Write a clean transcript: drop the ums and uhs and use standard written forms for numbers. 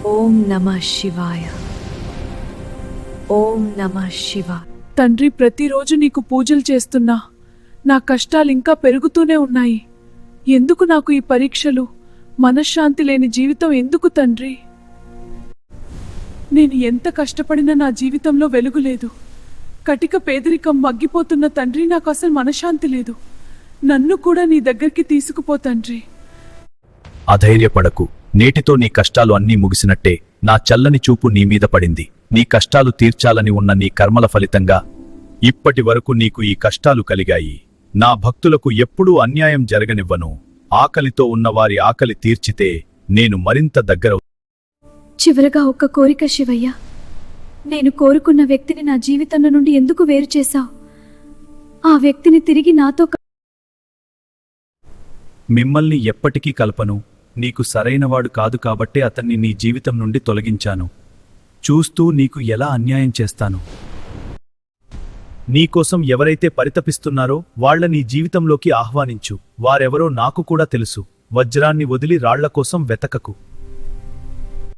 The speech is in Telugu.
ఓం నమః శివాయ. ఓం నమః శివాయ. తండ్రి, ప్రతిరోజు నీకు పూజలు చేస్తున్నా నా కష్టాలు ఇంకా పెరుగుతూనే ఉన్నాయి. ఎందుకు నాకు ఈ పరీక్షలు? మనశ్శాంతి లేని జీవితం ఎందుకు తండ్రి? నేను ఎంత కష్టపడినా నా జీవితంలో వెలుగులేదు. కటిక పేదరికం మగ్గిపోతున్న తండ్రి, నాకు అసలు మనశ్శాంతి లేదు. నన్ను కూడా నీ దగ్గరికి తీసుకుపో తండ్రి. అధైర్యపడకు. నేటితో నీ కష్టాలు అన్నీ ముగిసినట్టే. నా చల్లని చూపు నీ మీద పడింది. నీ కష్టాలు తీర్చాలని ఉన్న నీ కర్మల ఫలితంగా ఇప్పటి వరకు నీకు ఈ కష్టాలు కలిగాయి. నా భక్తులకు ఎప్పుడూ అన్యాయం జరగనివ్వను. ఆకలితో ఉన్నవారి ఆకలి తీర్చితే నేను మరింత దగ్గర. చివరగా ఒక్క కోరిక శివయ్య. నేను కోరుకున్న వ్యక్తిని నా జీవితంలో నుండి ఎందుకు వేరు చేశావు? ఆ వ్యక్తిని తిరిగి నాతో మిమ్మల్ని ఎప్పటికీ కలపను. నీకు సరైనవాడు కాదు కాబట్టే అతన్ని నీ జీవితం నుండి తొలగించాను. చూస్తూ నీకు ఎలా అన్యాయం చేస్తాను. నీకోసం ఎవరైతే పరితపిస్తున్నారో వాళ్ళ నీ జీవితంలోకి ఆహ్వానించు. వారెవరో నాకు కూడా తెలుసు. వజ్రాన్ని వదిలి రాళ్ల కోసం వెతకకు.